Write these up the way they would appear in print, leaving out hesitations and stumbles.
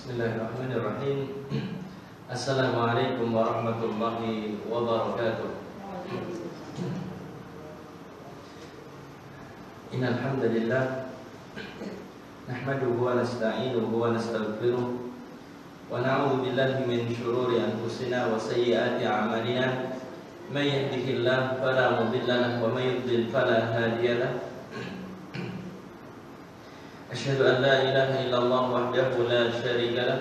Bismillahirrahmanirrahim. Assalamualaikum warahmatullahi wabarakatuh. Innal hamdalillah nahmaduhu wa nasta'inuhu wa nastaghfiruh wa na'udzu billahi min shururi anfusina wa sayyiati a'malina. May yahdihillahu fala mudilla lahu wa may yudlil fala hadiya lahu. Asyhadu an la ilaha illallah wahdahu la syarika lah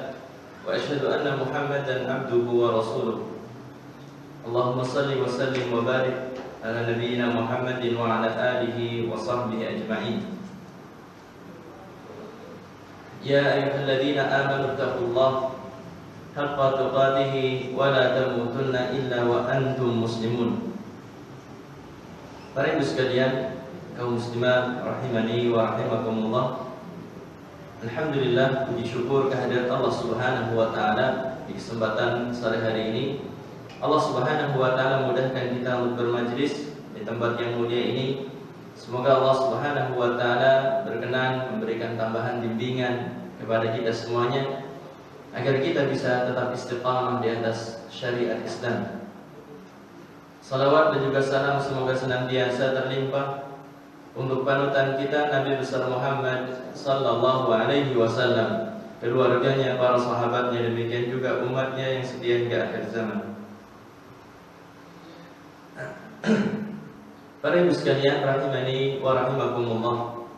wa asyhadu anna Muhammadan abduhu wa rasuluh. Allahumma salli wa sallim wa barik ala nabiyyina Muhammadin wa ala alihi wa sahbihi ajma'in. Ya ayyuhalladzina amanu taqullaha haqqa tuqatih wa la tamutunna illa wa antum muslimun. Para ibu sekalian, kaum muslimah rahimani wa rahimakumullah. Alhamdulillah, puji syukur kehadirat Allah Subhanahu wa taala di kesempatan sore hari ini. Allah Subhanahu wa taala mudahkan kita untuk bermajlis di tempat yang mulia ini. Semoga Allah Subhanahu wa taala berkenan memberikan tambahan bimbingan kepada kita semuanya agar kita bisa tetap istiqamah di atas syariat Islam. Salawat dan juga salam semoga senantiasa terlimpah untuk panutan kita Nabi besar Muhammad sallallahu alaihi wasallam, keluarganya, para sahabatnya, demikian juga umatnya yang setia hingga akhir zaman. Para ibu sekalian rahimani wa rahimakumullah.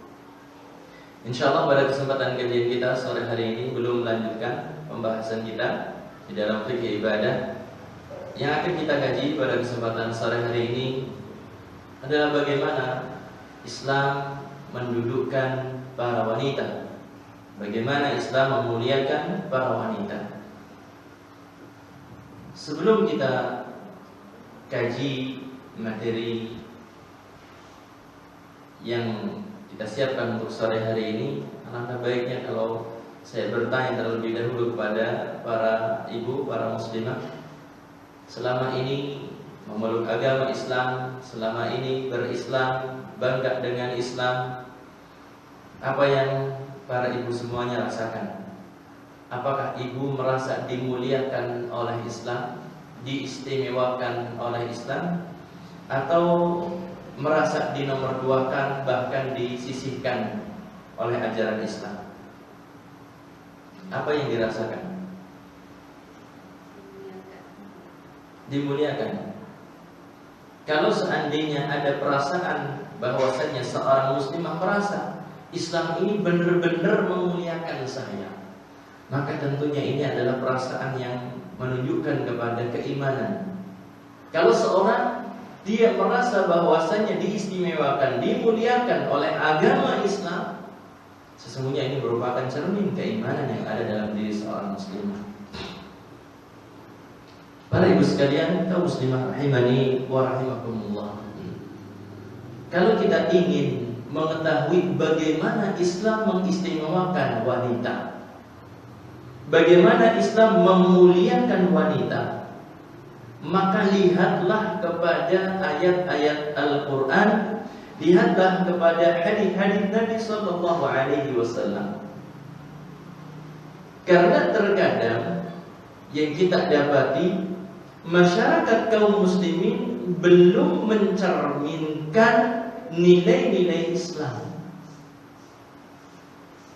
Insyaallah pada kesempatan kajian kita sore hari ini belum melanjutkan pembahasan kita di dalam fikih ibadah. Yang akan kita kaji pada kesempatan sore hari ini adalah bagaimana Islam mendudukkan para wanita, bagaimana Islam memuliakan para wanita. Sebelum kita kaji materi yang kita siapkan untuk sore hari ini, alangkah baiknya kalau saya bertanya terlebih dahulu kepada para ibu, para muslimah, selama ini memeluk agama Islam, selama ini berislam, bangga dengan Islam, apa yang para ibu semuanya rasakan? Apakah ibu merasa dimuliakan oleh Islam, diistimewakan oleh Islam, atau merasa dinomorduakan, bahkan disisihkan oleh ajaran Islam? Apa yang dirasakan? Dimuliakan. Kalau seandainya ada perasaan bahwasanya seorang muslimah merasa Islam ini benar-benar memuliakan saya, maka tentunya ini adalah perasaan yang menunjukkan kepada keimanan. Kalau seorang dia merasa bahwasanya diistimewakan, dimuliakan oleh agama Islam, sesungguhnya ini merupakan cermin keimanan yang ada dalam diri seorang muslimah. Para ibu sekalian, kaum muslimah rahimani wa rahimakumullah. Kalau kita ingin mengetahui bagaimana Islam mengistimewakan wanita, bagaimana Islam memuliakan wanita, maka lihatlah kepada ayat-ayat Al-Quran, lihatlah kepada hadis-hadis Nabi sallallahu alaihi wasallam. Karena terkadang yang kita dapati masyarakat kaum muslimin belum mencerminkan nilai-nilai Islam.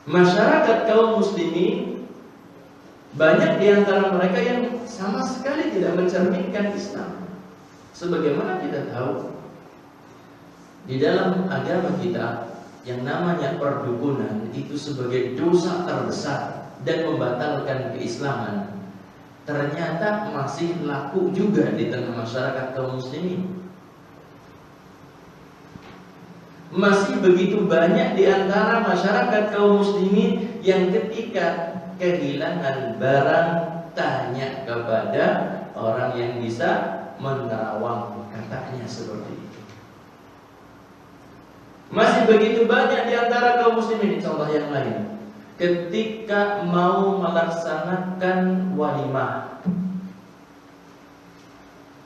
Masyarakat kaum muslimin banyak di antara mereka yang sama sekali tidak mencerminkan Islam. Sebagaimana kita tahu, di dalam agama kita yang namanya perdukunan itu sebagai dosa terbesar dan membatalkan keislaman, ternyata masih laku juga di tengah masyarakat kaum muslimin. Masih begitu banyak di antara masyarakat kaum muslimin yang ketika kehilangan barang tanya kepada orang yang bisa menerawang, katanya seperti itu. Masih begitu banyak di antara kaum muslimin, contoh yang lain, ketika mau melaksanakan walimah,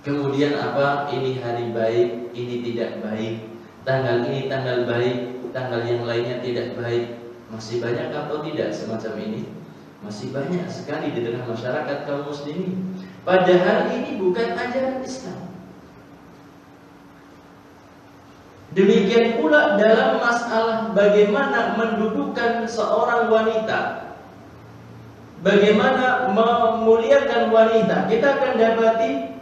kemudian apa? Ini hari baik, ini tidak baik, tanggal ini tanggal baik, tanggal yang lainnya tidak baik. Masih banyak atau tidak semacam ini? Masih banyak sekali di tengah masyarakat kaum muslimin. Padahal ini bukan ajaran Islam. Demikian pula dalam masalah bagaimana mendudukkan seorang wanita, bagaimana memuliakan wanita, kita akan dapati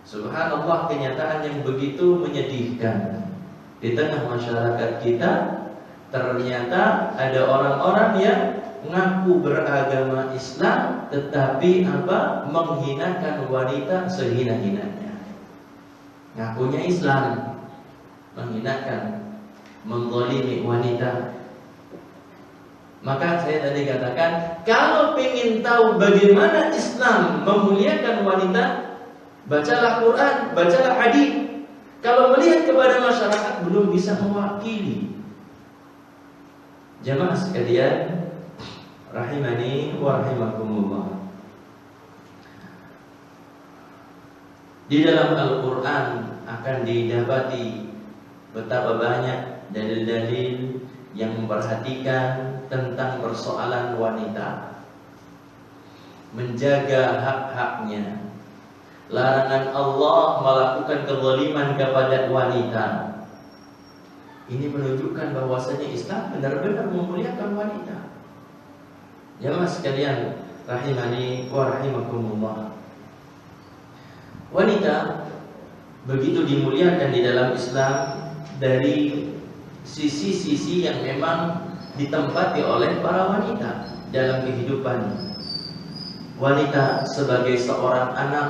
subhanallah kenyataan yang begitu menyedihkan. Di tengah masyarakat kita ternyata ada orang-orang yang ngaku beragama Islam tetapi menghinakan wanita sehina-hinanya. Ngakunya Islam, menghinakan, menzalimi wanita. Maka saya tadi katakan, kalau ingin tahu bagaimana Islam memuliakan wanita, bacalah Quran, bacalah hadis. Kalau melihat kepada masyarakat belum bisa mewakili. Jamaah sekalian, rahimani wa rahimakumullah. Di dalam Al-Quran akan didapati betapa banyak dalil-dalil yang memperhatikan tentang persoalan wanita, menjaga hak-haknya. Larangan Allah melakukan kezaliman kepada wanita. Ini menunjukkan bahwasanya Islam benar-benar memuliakan wanita. Jamaah sekalian, rahimani wa rahimakumullah. Wanita begitu dimuliakan di dalam Islam dari sisi-sisi yang memang ditempati oleh para wanita dalam kehidupan. Wanita sebagai seorang anak,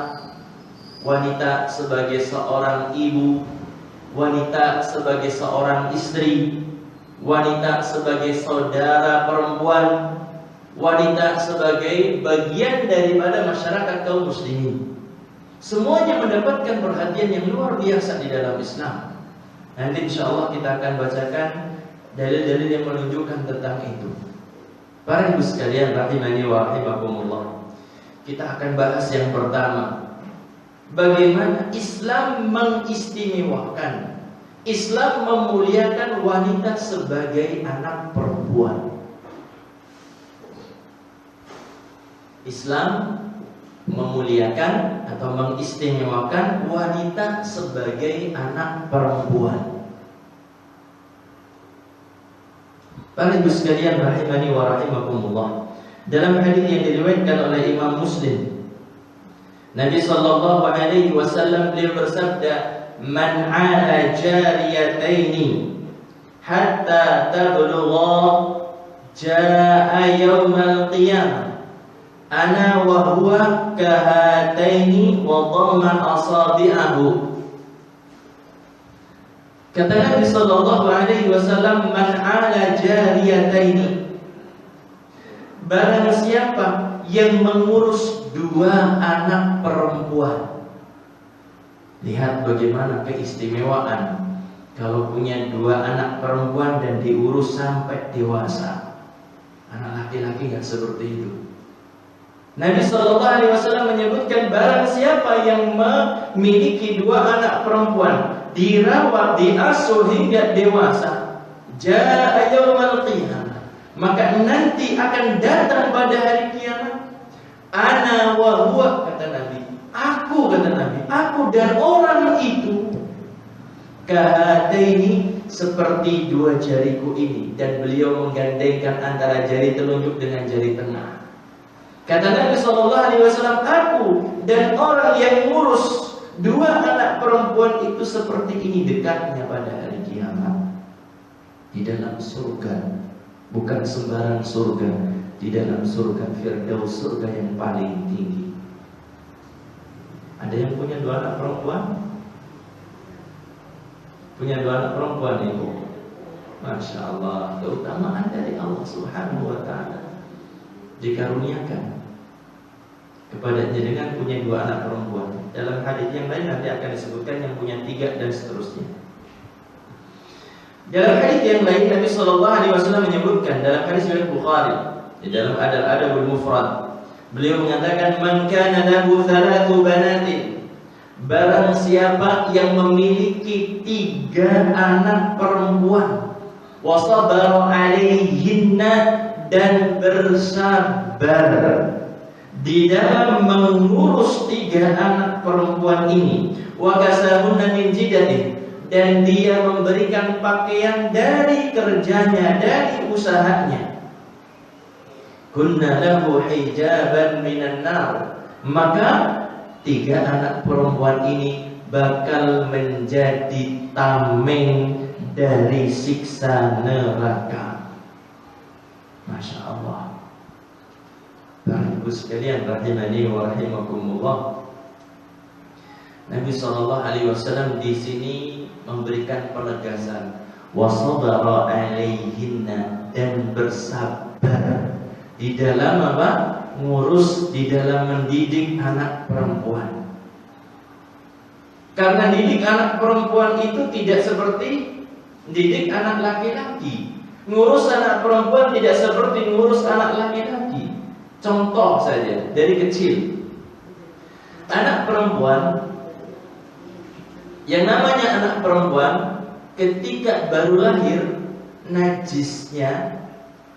wanita sebagai seorang ibu, wanita sebagai seorang istri, wanita sebagai saudara perempuan, wanita sebagai bagian daripada masyarakat kaum muslimin. Semuanya mendapatkan perhatian yang luar biasa di dalam Islam. Nanti insya Allah kita akan bacakan dalil-dalil yang menunjukkan tentang itu. Para ibu sekalian rahimani wa rahimakumullah, kita akan bahas yang pertama, bagaimana Islam mengistimewakan, Islam memuliakan wanita sebagai anak perempuan. Islam memuliakan atau mengistimewakan wanita sebagai anak perempuan. Para ibu sekalian rahimani wa rahimakumullah, dalam hadis yang diriwayatkan oleh Imam Muslim, Nabi sallallahu alaihi wasallam beliau bersabda, "Man 'ala jariyataini hatta tablugha jaa'a yaumal qiyamah ana wa huwa kahataini wa dhamma asabi'ahu." Kata Nabi sallallahu alaihi wasallam, "Man 'ala jariyataini," barang siapa yang mengurus dua anak perempuan. Lihat bagaimana keistimewaan kalau punya dua anak perempuan dan diurus sampai dewasa. Anak laki-laki nggak seperti itu. Nabi sallallahu alaihi wasallam menyebutkan barang siapa yang memiliki dua anak perempuan, dirawat, diasuh hingga dewasa, jaa'a yaumal qiyamah, maka nanti akan datang pada hari kiamat, ana wa huwa, kata Nabi, aku, kata Nabi, aku dan orang itu, kahataini, seperti dua jariku ini, dan beliau menggandengkan antara jari telunjuk dengan jari tengah. Kata Nabi SAW, aku dan orang yang ngurus dua anak perempuan itu seperti ini dekatnya pada hari kiamat. Di dalam surga, bukan sembarang surga, di dalam surga Firdaus, surga yang paling tinggi. Ada yang punya dua anak perempuan? Punya dua anak perempuan, ibu? Masya Allah, keutamaan dari Allah Subhanahu wa Ta'ala. Dikaruniakan kepada jenengan punya dua anak perempuan. Dalam hadis yang lain nanti akan disebutkan yang punya tiga dan seterusnya. Dalam hadis yang lain Nabi sallallahu alaihi wasallam menyebutkan dalam hadis riwayat Bukhari di dalam Adabul Mufrad, beliau mengatakan, "Man kana lahu thalathu banatin," barang siapa yang memiliki tiga anak perempuan, wa sabara alaihinna, dan bersabar di dalam mengurus 3 anak perempuan ini. Wa kasahunna min jidatin, dan dia memberikan pakaian dari kerjanya, dari usahanya. Kunna lahu hijaban minan nar, maka 3 anak perempuan ini bakal menjadi tameng dari siksa neraka. Masya Allah. Bapak Ibu sekalian rahimani wa rahimakumullah, Nabi SAW di sini memberikan penegasan wasabara alaihinna, dan bersabar di dalam apa? Ngurus, di dalam mendidik anak perempuan. Karena didik anak perempuan itu tidak seperti didik anak laki-laki. Ngurus anak perempuan tidak seperti ngurus anak laki-laki. Contoh saja dari kecil, anak perempuan, yang namanya anak perempuan ketika baru lahir, najisnya,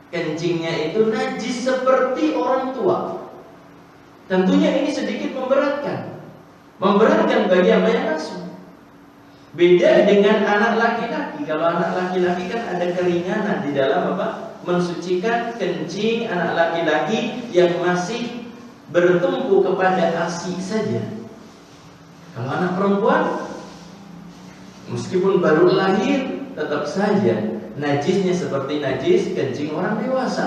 kencingnya itu najis seperti orang tua. Tentunya ini sedikit memberatkan bagi yang mengasuh. Beda dengan anak laki-laki. Kalau anak laki-laki kan ada keringanan di dalam apa? Mensucikan kencing anak laki-laki yang masih bertumpu kepada ASI saja. Kalau anak perempuan, meskipun baru lahir, tetap saja najisnya seperti najis kencing orang dewasa.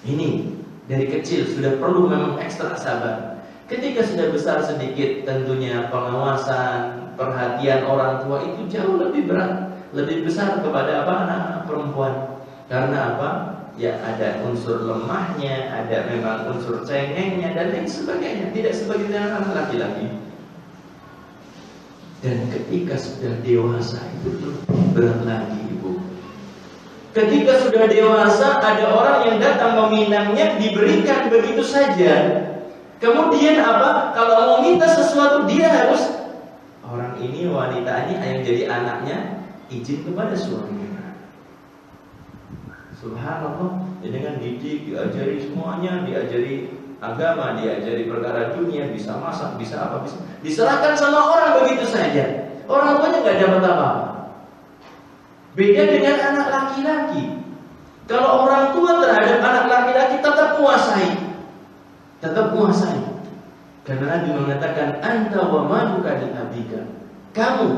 Ini dari kecil sudah perlu memang ekstra sabar. Ketika sudah besar sedikit, tentunya pengawasan, perhatian orang tua itu jauh lebih berat, lebih besar kepada apa? Anak perempuan. Karena apa? Ya ada unsur lemahnya, ada memang unsur cengengnya dan lain sebagainya. Tidak seperti anak laki-laki. Dan ketika sudah dewasa itu lebih berat lagi, Ibu. Ketika sudah dewasa, ada orang yang datang meminangnya, diberikan begitu saja. Kemudian apa? Kalau mau minta sesuatu, dia harus, orang ini, wanita ini yang jadi anaknya, izin kepada suaminya. Subhanallah. Dengan didik, diajari semuanya, diajari agama, diajari perkara dunia, bisa masak, bisa apa, bisa diserahkan sama orang begitu saja. Orang tuanya nggak dapat apa-apa. Beda dengan anak laki-laki. Kalau orang tua terhadap anak laki-laki tetap menguasai. Karena Nabi mengatakan anta wa maluka li abika. Kamu,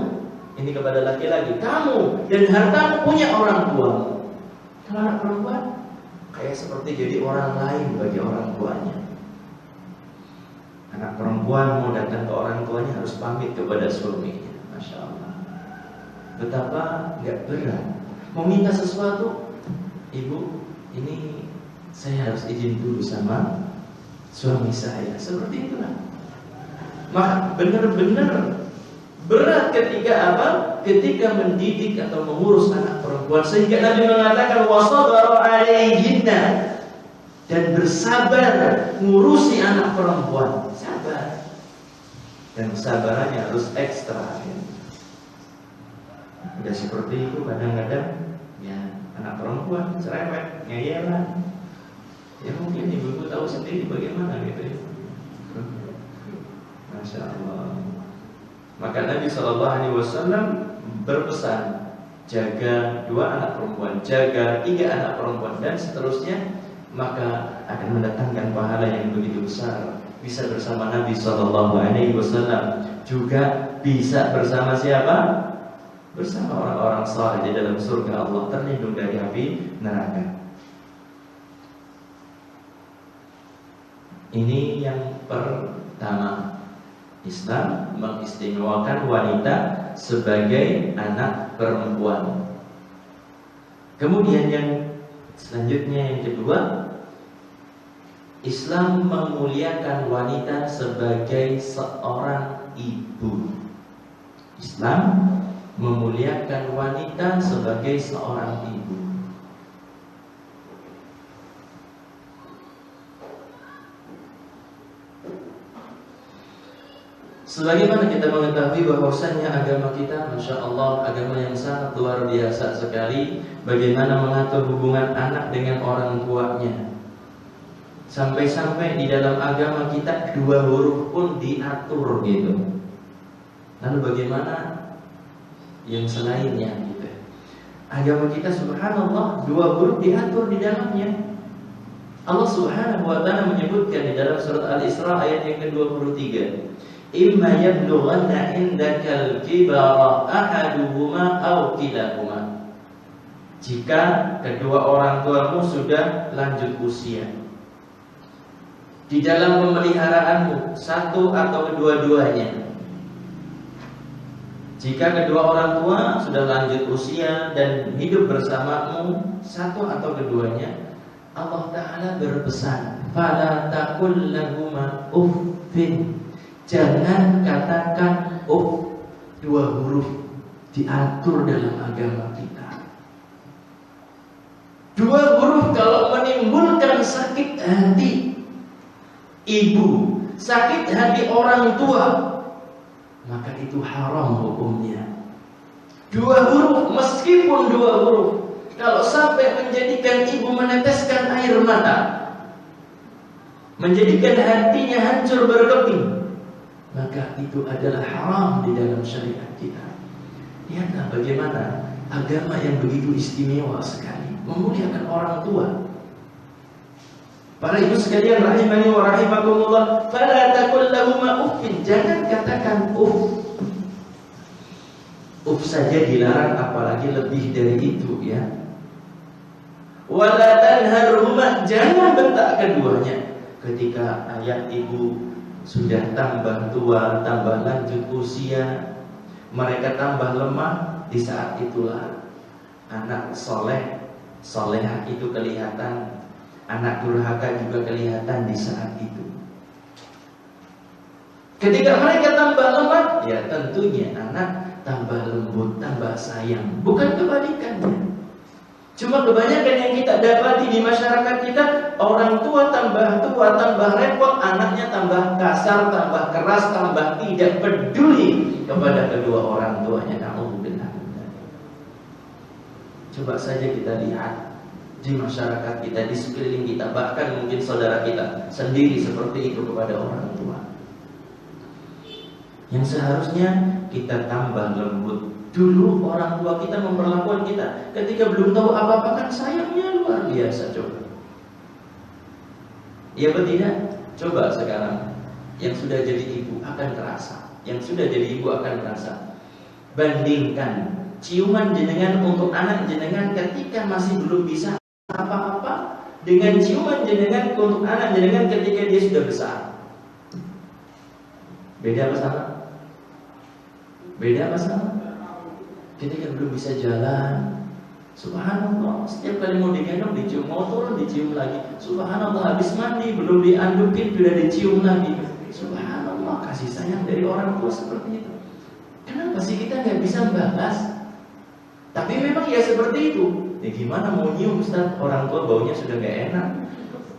ini kepada laki-laki, kamu dan hartamu punya orang tuamu. Kalau anak perempuan kayak seperti jadi orang lain bagi orang tuanya. Anak perempuan mau datang ke orang tuanya harus pamit kepada suaminya. Masya Allah. Betapa nggak berat. Mau minta sesuatu, ibu, ini saya harus izin dulu sama suami saya. Seperti itulah. Maka benar-benar berat ketika apa? Ketika mendidik atau mengurus anak perempuan. Sehingga Nabi mengatakan wasabara alaihinna, dan bersabar ngurusi anak perempuan. Sabar. Dan kesabarannya harus ekstra. Udah seperti itu kadang-kadang ya anak perempuan cerewet, ngeyelan. Ya mungkin ibu tahu sendiri bagaimana gitu ya. Masya Allah. Maka Nabi SAW berpesan, jaga 2 anak perempuan, jaga 3 anak perempuan, dan seterusnya. Maka akan mendatangkan pahala yang begitu besar. Bisa bersama Nabi SAW, juga bisa bersama siapa? Bersama orang-orang saleh di dalam surga Allah, terlindung dari api neraka. Ini yang pertama, Islam mengistimewakan wanita sebagai anak perempuan. Kemudian yang selanjutnya, yang kedua, Islam memuliakan wanita sebagai seorang ibu. Islam memuliakan wanita sebagai seorang ibu. Sebagaimana kita mengetahui bahwasannya agama kita, Masya Allah, agama yang sangat luar biasa sekali. Bagaimana mengatur hubungan anak dengan orang tuanya. Sampai-sampai di dalam agama kita 2 huruf pun diatur gitu. Lalu bagaimana yang selainnya gitu. Agama kita subhanallah 2 huruf diatur di dalamnya. Allah subhanahu wa ta'ala menyebutkan di dalam surat Al-Isra ayat yang ke-23. Imma yablughanna indakal kibara ahaduhuma aw kilahuma. Jika kedua orang tuamu sudah lanjut usia, di dalam pemeliharaanmu, satu atau kedua-duanya. Jika kedua orang tua sudah lanjut usia dan hidup bersamamu, satu atau keduanya, Allah Ta'ala berpesan, fala taqul lahuma uffin. Jangan katakan 2 huruf diatur dalam agama kita. 2 huruf kalau menimbulkan sakit hati ibu, sakit hati orang tua, maka itu haram hukumnya. 2 huruf, meskipun 2 huruf, kalau sampai menjadikan ibu meneteskan air mata, menjadikan hatinya hancur berkeping, maka itu adalah haram di dalam syariat kita. Lihatlah bagaimana agama yang begitu istimewa sekali, memuliakan orang tua. Para ibu sekalian rahimani wa rahimakumullah, fala taqul lahuma uffin. Jangan katakan uff. Uff saja dilarang, apalagi lebih dari itu ya. Wala tanharhuma. Jangan bentak keduanya. Ketika ayah ibu sudah tambah tua, tambah lanjut usia, mereka tambah lemah, di saat itulah anak soleh, solehah itu kelihatan. Anak durhaka juga kelihatan di saat itu. Ketika mereka tambah lemah, ya tentunya anak tambah lembut, tambah sayang. Bukan kebalikannya. Cuma kebanyakan yang kita dapati di masyarakat kita, orang tua, tambah repot, anaknya tambah kasar, tambah keras, tambah tidak peduli kepada kedua orang tuanya. Na'udzubillah. Coba saja kita lihat di masyarakat kita, di sekeliling kita, bahkan mungkin saudara kita sendiri seperti itu kepada orang tua. Yang seharusnya kita tambah lembut. Dulu orang tua kita memperlakukan kita ketika belum tahu apa-apa kan sayangnya luar biasa. Coba, ya betul tidak? Coba sekarang yang sudah jadi ibu akan terasa, yang sudah jadi ibu akan terasa. Bandingkan ciuman jenengan untuk anak jenengan ketika masih belum bisa apa-apa dengan ciuman jenengan untuk anak jenengan ketika dia sudah besar. Beda apa sama? Beda apa sama? Ketika belum bisa jalan, subhanallah, setiap kali mau digendong dicium, mau turun dicium lagi. Subhanallah, habis mandi belum diandukin sudah dicium lagi. Subhanallah, kasih sayang dari orang tua seperti itu. Kenapa sih kita nggak bisa membalas? Tapi memang ya seperti itu. Ya gimana mau nyium Ustaz, orang tua baunya sudah nggak enak.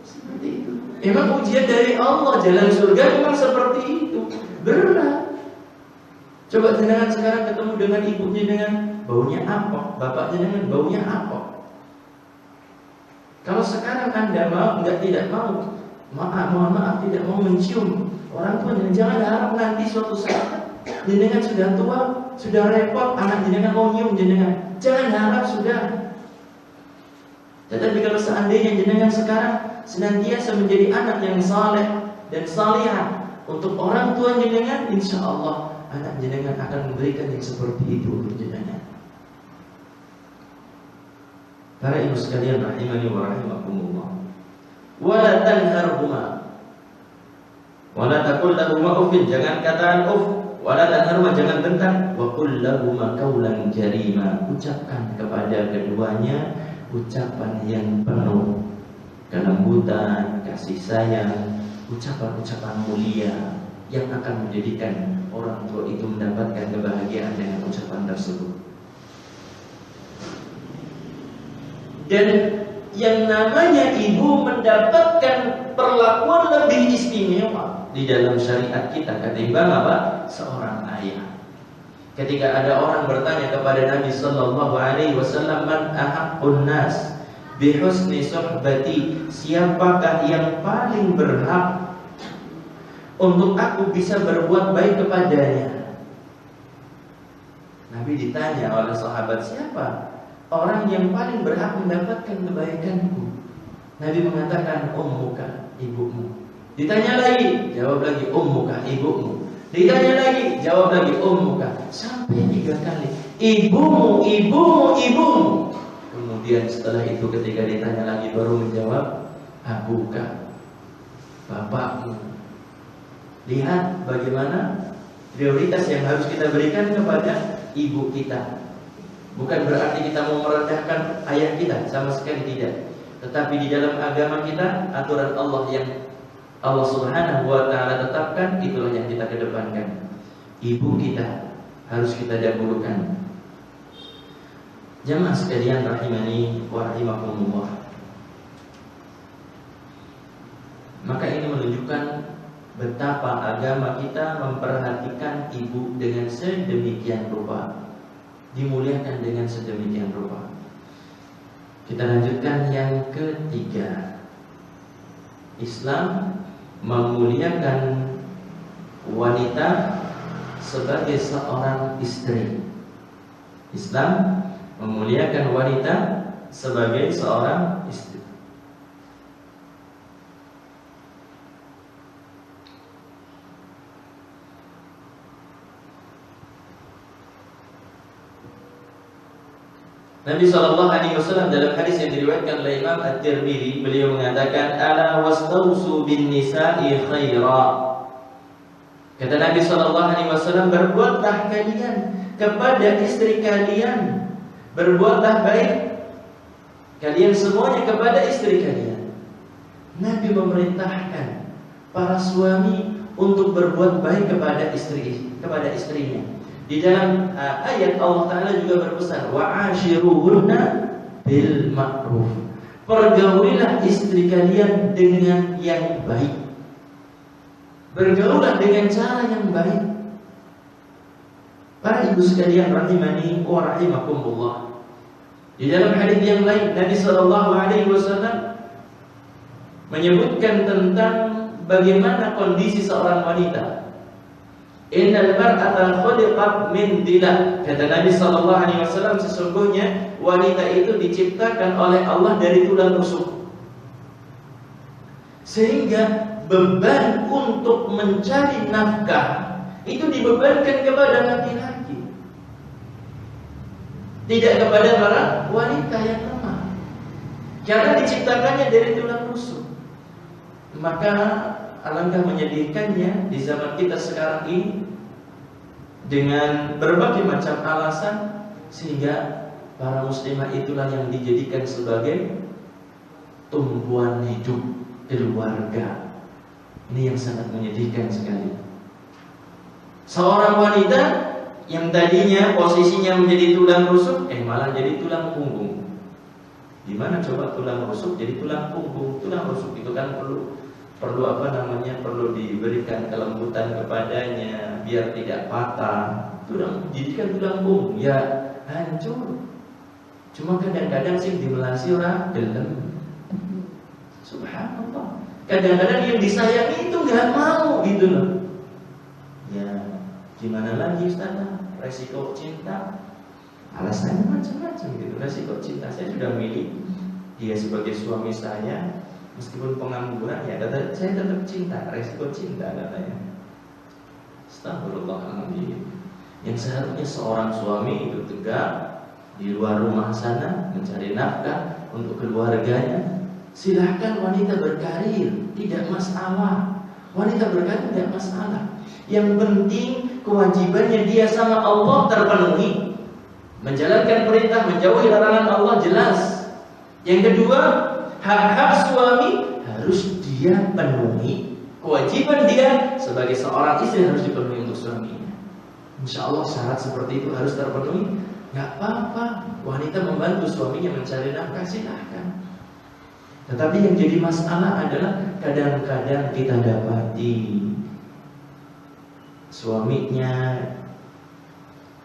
Seperti itu. Emang ujian dari Allah, jalan surga memang seperti itu. Berat. Coba jenengan sekarang ketemu dengan ibu jenengan, baunya apa? Bapak jenengan baunya apa? Kalau sekarang Anda mau, tidak mau, mohon maaf, tidak mau mencium orang tua jenengan, jangan harap nanti suatu saat jenengan sudah tua, sudah repot, anak jenengan mau nyium jenengan. Jangan harap sudah. Tetapi kalau seandainya jenengan sekarang senantiasa menjadi anak yang saleh dan salihah untuk orang tua jenengan, insya Allah anak jenengan akan memberikan yang seperti itu untuk jenengan. Para ibu sekalian rahimani wa rahimakumullah. Wala tanharhuma. Wala taqul lahuma uffin. Jangan katakan uff. Wala tanharhuma, jangan bentak. Wa qul lahuma qawlan jarima. Ucapkan kepada keduanya ucapan yang penuh kelembutan, kasih sayang, ucapan-ucapan mulia yang akan menjadikan orang tua itu mendapatkan kebahagiaan dengan ucapan tersebut. Dan yang namanya ibu mendapatkan perlakuan lebih istimewa, di dalam syariat kita ketimbang apa? Seorang ayah. Ketika ada orang bertanya kepada Nabi sallallahu alaihi wasallam, "Man ahaqqun nas bi husni suhbati?" Siapakah yang paling berhak untuk aku bisa berbuat baik kepadanya? Nabi ditanya oleh sahabat, "Siapa orang yang paling berhak mendapatkan kebaikanku?" Nabi mengatakan, "Ummuka, ibumu." Ditanya lagi, jawab lagi, "Ummuka, ibumu." Ditanya lagi, jawab lagi, "Ummuka." Sampai 3 kali, "Ibumu, ibumu, ibumu." Kemudian setelah itu ketika ditanya lagi baru menjawab, "Abuka, bapakmu." Lihat bagaimana prioritas yang harus kita berikan kepada ibu kita. Bukan berarti kita mau merendahkan ayah kita, sama sekali tidak. Tetapi di dalam agama kita, aturan Allah yang Allah Subhanahu wa ta'ala tetapkan, itulah yang kita kedepankan. Ibu kita harus kita dahulukan. Jamaah sekalian rahimani wa rahimakumullah. Maka ini menunjukkan betapa agama kita memperhatikan ibu dengan sedemikian rupa, dimuliakan dengan sedemikian rupa. Kita lanjutkan yang ketiga. Islam memuliakan wanita sebagai seorang istri. Islam memuliakan wanita sebagai seorang istri. Nabi SAW dalam hadis yang diriwayatkan oleh Imam At-Tirmidzi, beliau mengatakan, "Ala wastausu bin nisa'i khaira." Kata Nabi SAW, berbuatlah kalian kepada istri kalian, berbuatlah baik kalian semuanya kepada istri kalian. Nabi memerintahkan para suami untuk berbuat baik kepada istrinya. Di dalam ayat Allah Ta'ala juga berpesan, "Wa'ashiruhunna bil ma'ruf." Pergaulilah istri kalian dengan yang baik. Bergaulah dengan cara yang baik. Para ibu sekalian rahimani wa rahimakumullah. Di dalam hadis yang lain, Nabi SAW menyebutkan tentang bagaimana kondisi seorang wanita. Innal mar'ata khuliqat min dilah. Kata Nabi SAW, sesungguhnya wanita itu diciptakan oleh Allah dari tulang rusuk. Sehingga beban untuk mencari nafkah itu dibebankan kepada laki-laki, tidak kepada para wanita yang lemah, karena diciptakannya dari tulang rusuk. Maka alangkah menyedihkannya di zaman kita sekarang ini, dengan berbagai macam alasan, sehingga para muslimah itulah yang dijadikan sebagai tumpuan hidup keluarga. Ini yang sangat menyedihkan sekali. Seorang wanita yang tadinya posisinya menjadi tulang rusuk, malah jadi tulang punggung. Gimana coba tulang rusuk jadi tulang punggung? Tulang rusuk itu kan perlu perlu diberikan kelembutan kepadanya biar tidak patah. Jadikan tulang punggung ya hancur. Cuma kadang-kadang sih dimelasi orang gelem. Subhanallah. Kadang-kadang yang disayangi itu nggak mau gitu loh. Ya gimana lagi Ustaz? Resiko cinta. Alasannya macam-macam gitu. Resiko cinta, saya sudah milih dia sebagai suami saya. Meskipun pengangguran, ya saya tetap cinta. Resiko cinta katanya. Astagfirullahaladzim. Yang seharusnya seorang suami itu tegak di luar rumah sana mencari nafkah untuk keluarganya. Silahkan wanita berkarir, tidak masalah. Wanita berkarir tidak masalah. Yang penting kewajibannya dia sama Allah terpenuhi, menjalankan perintah, menjauhi larangan Allah jelas. Yang kedua, hak-hak suami harus dia penuhi. Kewajiban dia sebagai seorang istri harus dipenuhi untuk suaminya. Insya Allah syarat seperti itu harus terpenuhi. Gak apa-apa wanita membantu suaminya mencari nafkah, silahkan. Tetapi yang jadi masalah adalah kadang-kadang kita dapati suaminya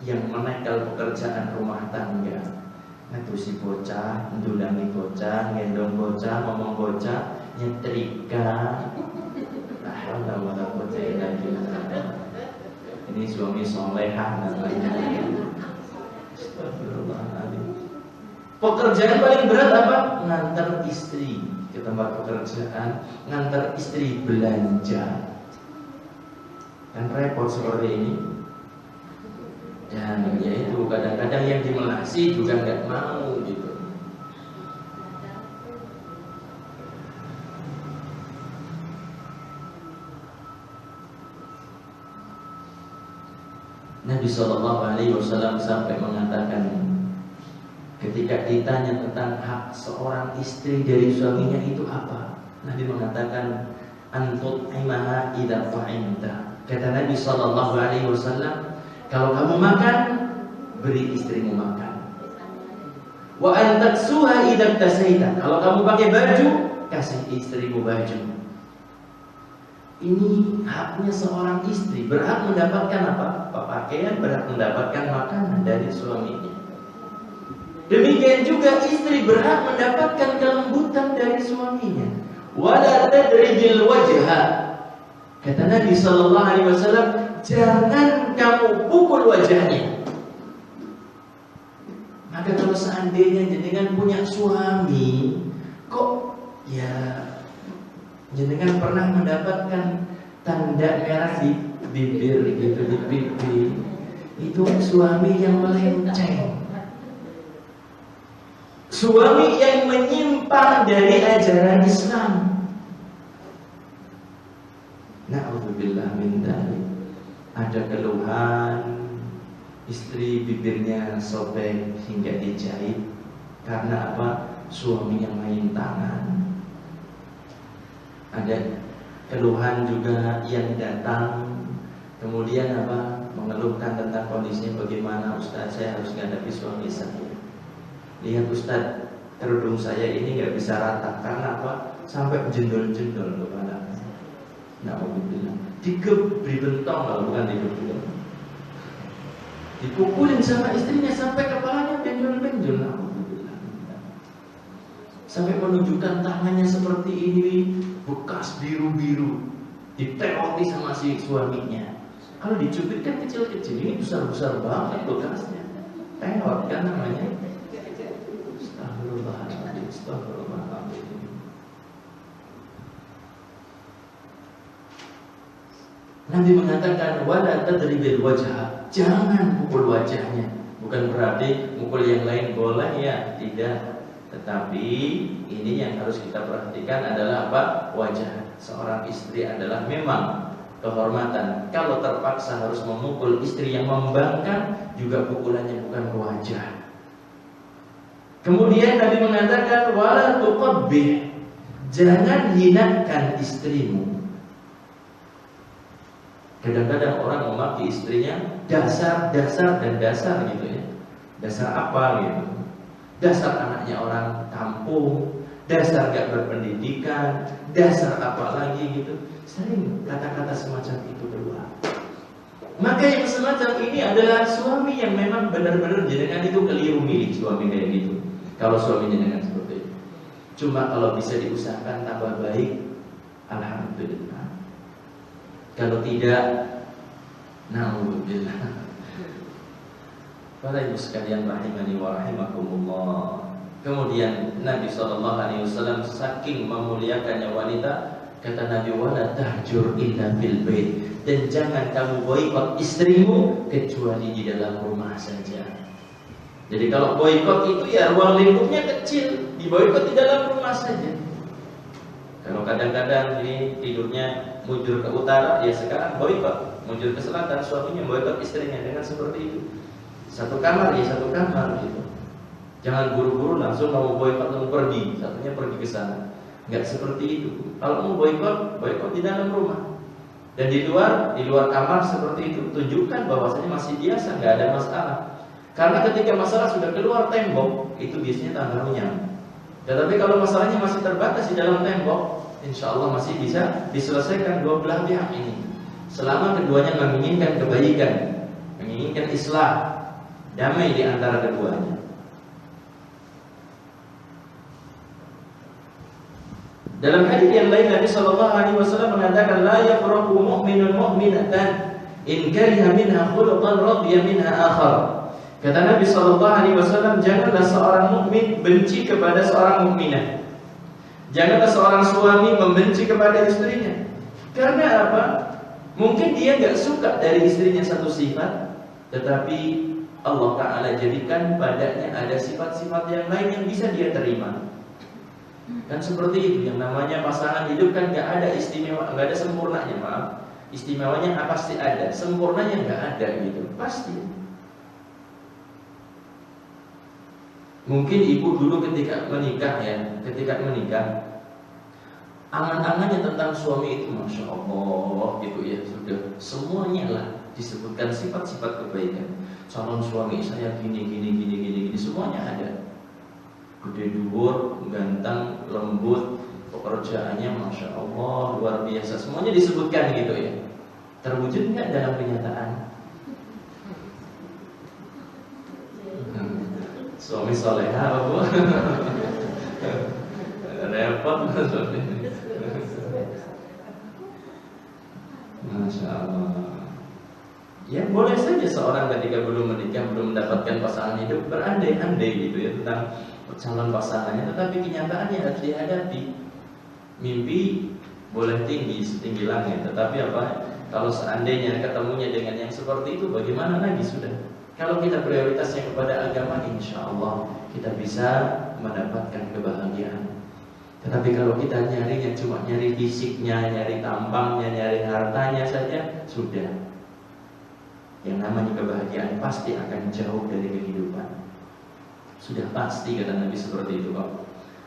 yang menekel pekerjaan rumah tangga, ngatusi bocah, ndulangi bocah, gendong bocah, ngomong bocah, nyetrika. Ini suami solehah namanya. Astagfirullahaladzim. Pekerjaan paling berat apa? Ngantar istri ke tempat pekerjaan, ngantar istri belanja. Kan repot seperti ini. Dan ya itu kadang-kadang yang dimelasi juga nggak mau gitu. Nabi SAW sampai mengatakan, ketika ditanya tentang hak seorang istri dari suaminya itu apa, Nabi mengatakan antut imaha idza fa'inta. Kata Nabi SAW, kalau kamu makan, beri istrimu makan. Wa antaksuha idza tasaita. Kalau kamu pakai baju, kasih istrimu baju. Ini haknya seorang istri, berhak mendapatkan apa? Pakaian, berhak mendapatkan makanan dari suaminya. Demikian juga istri berhak mendapatkan kelembutan dari suaminya. Wala tadribil wajha. Kata Nabi SAW, jangan kamu pukul wajahnya. Maka kalau seandainya jenengan punya suami, kok ya jenengan pernah mendapatkan tanda merah di bibir gitu, di pipi, itu suami yang melenceng, suami yang menyimpang dari ajaran Islam. Na'udzubillah min dzalik. Ada keluhan istri bibirnya sobek hingga dijahit karena apa? Suaminya main tangan. Ada keluhan juga yang datang, kemudian apa? Mengeluhkan tentang kondisinya, bagaimana Ustaz, saya harus menghadapi suami saya. Lihat Ustaz, kerudung saya ini nggak bisa rata karena apa? Sampai jendol-jendol kepala. Na'udzubillah. Diberi bentong kalau bukan diberi. Dipukulin sama istrinya sampai kepalanya benjol-benjol. Na'udzubillah. Sampai menunjukkan tangannya seperti ini, bekas biru-biru, diteoti sama si suaminya. Kalau dicubit kan kecil-kecil, ini besar-besar banget bekasnya. Teot kan namanya. Astagfirullahaladzim, astagfirullahaladzim. Nabi mengatakan wala tadribil wajha, jangan pukul wajahnya. Bukan berarti pukul yang lain boleh ya, tidak. Tetapi ini yang harus kita perhatikan adalah apa? Wajah seorang istri adalah memang kehormatan. Kalau terpaksa harus memukul istri yang membangkang, juga pukulannya bukan ke wajah. Kemudian Nabi mengatakan wala tuqabbih, jangan hinakan istrimu. Kadang-kadang orang memaki istrinya dasar dan dasar gitu ya. Dasar apa gitu? Dasar anaknya orang kampung, dasar gak berpendidikan, dasar apa lagi gitu. Sering kata-kata semacam itu keluar. Maka yang semacam ini adalah suami yang memang benar-benar jenengan itu keliru milih suami kayak gitu. Kalau suami jenengan seperti itu. Cuma kalau bisa diusahakan tambah baik, alhamdulillah. Kalau tidak, na'udzubillah. Para ibu sekalian rahimani wa rahimakumullah. Kemudian Nabi SAW saking memuliakannya wanita, kata Nabi wala tahjur illa fil bait, dan jangan kamu boikot istrimu kecuali di dalam rumah saja. Jadi kalau boikot itu ya ruang lingkupnya kecil, diboikot di dalam rumah saja. Kalau kadang-kadang ini tidurnya mujur ke utara, ya sekarang boikot, mujur ke selatan, suaminya boikot istrinya dengan seperti itu. Satu kamar ya satu kamar gitu. Jangan buru-buru langsung mau boikot langsung pergi, satunya pergi ke sana. Enggak seperti itu. Kalau mau boikot, boikot di dalam rumah. Dan di luar kamar seperti itu, tunjukkan bahwasanya masih biasa, enggak ada masalah. Karena ketika masalah sudah keluar tembok, itu biasanya tambah runyam. Tetapi kalau masalahnya masih terbatas di dalam tembok, insya Allah masih bisa diselesaikan dua belah pihak ini. selama keduanya menginginkan kebaikan, menginginkan islah, damai di antara keduanya. Dalam hadis yang lain Nabi sallallahu alaihi wasallam mengatakan la yafraqu mu'minun mu'minatan in kariha minha khuluqan radiya minha akhar. Kata Nabi sallallahu alaihi wasallam, janganlah seorang mukmin benci kepada seorang mukminah. Janganlah seorang suami membenci kepada istrinya. Karena apa? Mungkin dia enggak suka dari istrinya satu sifat, tetapi Allah Ta'ala jadikan padanya ada sifat-sifat yang lain yang bisa dia terima. Kan seperti itu, yang namanya pasangan hidup kan gak ada istimewa, gak ada sempurnanya, maaf. Istimewanya pasti ada, sempurnanya gak ada gitu, pasti. Mungkin ibu dulu ketika menikah angan-angannya tentang suami itu Masya Allah gitu ya, sudah semuanya lah disebutkan sifat-sifat kebaikan. Calon suami saya gini, semuanya ada. Gede dhuwur, ganteng, lembut, pekerjaannya Masya Allah luar biasa, semuanya disebutkan gitu ya. Terwujud nggak dalam kenyataan? Suami soleha apa bu? Repot Masya Allah. Ya boleh saja seorang ketika belum menikah, belum mendapatkan pasangan hidup berandai-andai gitu ya tentang calon pasangannya, tetapi kenyataannya harus dihadapi. Mimpi boleh tinggi setinggi langit, tetapi apa? Kalau seandainya ketemunya dengan yang seperti itu, bagaimana lagi sudah? Kalau kita prioritasnya kepada agama, insya Allah kita bisa mendapatkan kebahagiaan. Tetapi kalau kita nyarinya cuma nyari fisiknya, nyari tampangnya, nyari hartanya saja, sudah. Yang namanya kebahagiaan pasti akan jauh dari kehidupan. Sudah pasti kata Nabi seperti itu Pak.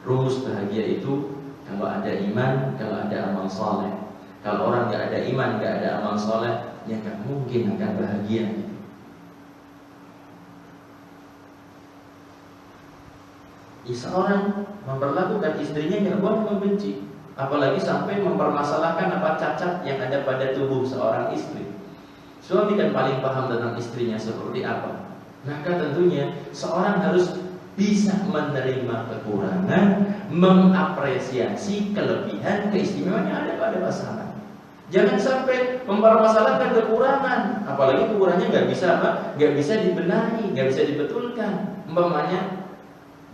Rumus bahagia itu kalau ada iman, kalau ada amal soleh. Kalau orang gak ada iman, gak ada amal soleh, ya gak mungkin akan bahagia. Seorang memperlakukan istrinya gak boleh membenci, apalagi sampai mempermasalahkan apa cacat yang ada pada tubuh seorang istri. Suami kan paling paham tentang istrinya seperti apa. Maka tentunya seorang harus bisa menerima kekurangan, mengapresiasi kelebihan, keistimewaan yang ada pada pasangan. Jangan sampai mempermasalahkan kekurangan, apalagi kekurangannya nggak bisa apa, nggak bisa dibenahi, nggak bisa dibetulkan. Umpamanya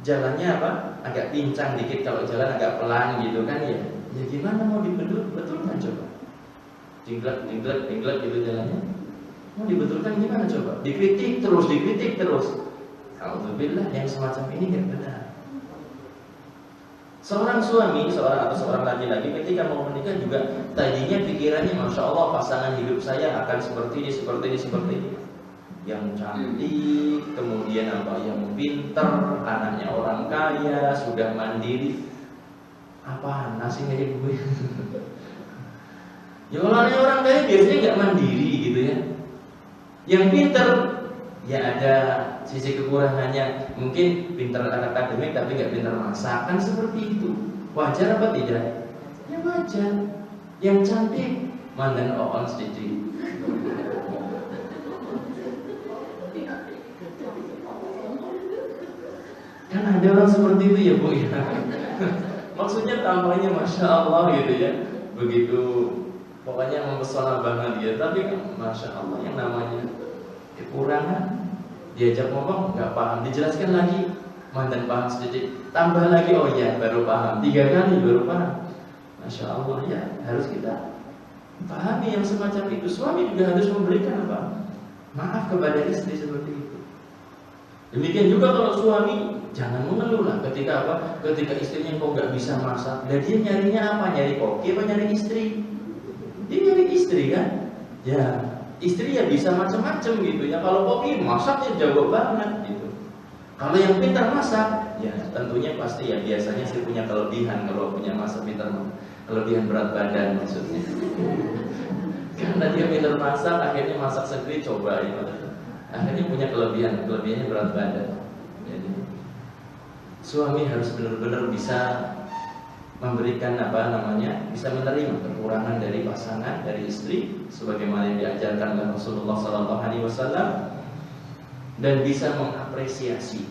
jalannya apa, agak pincang dikit, kalau jalan agak pelan gitu kan ya. Ya gimana mau dibetulkan coba? Dingglek gitu jalannya. Mau dibetulkan gimana coba? Dikritik terus. Alhamdulillah yang semacam ini tidak benar. Seorang suami, seorang laki-laki ketika mau menikah juga tadinya pikirannya Masya Allah pasangan hidup saya akan seperti ini. Yang cantik, kemudian apa, yang pinter, anaknya orang kaya, sudah mandiri. Apaan nasi kayak gue? Ya kalau anaknya orang kaya biasanya nggak mandiri gitu ya. Yang pinter ya ada sisi kekurangannya, mungkin pintar akademik tapi nggak pintar masak, kan seperti itu. Wajar apa tidak? Ya wajar. Yang cantik mandan oon sedikit. Kan ada orang seperti itu ya bu ya. Maksudnya tampaknya Masya Allah gitu ya, begitu pokoknya mempesona banget ya. Tapi kan Masya Allah yang namanya kekurangan, diajak ngomong nggak paham, dijelaskan lagi mandan paham sedikit, tambah lagi oh ya baru paham, 3 kali baru paham. Masya Allah ya, harus kita pahami yang semacam itu. Suami juga harus memberikan apa? Maaf kepada istri seperti itu. Demikian juga kalau suami jangan mengeluh lah ketika apa? Ketika istrinya kok nggak bisa masak, dan dia nyarinya apa? Nyari koki apa nyari istri? Dia nyari istri kan? Ya. Istri ya bisa macam-macam gitu ya. Kalau kopi masaknya jago banget gitu. Kalau yang pintar masak, ya tentunya pasti ya biasanya sih punya kelebihan kalau punya masak pintar, kelebihan berat badan maksudnya. Karena dia pintar masak, akhirnya masak sendiri coba ya. Akhirnya punya kelebihannya berat badan. Jadi suami harus benar-benar bisa memberikan bisa menerima kekurangan dari pasangan, dari istri sebagaimana yang diajarkan oleh Rasulullah SAW, dan bisa mengapresiasi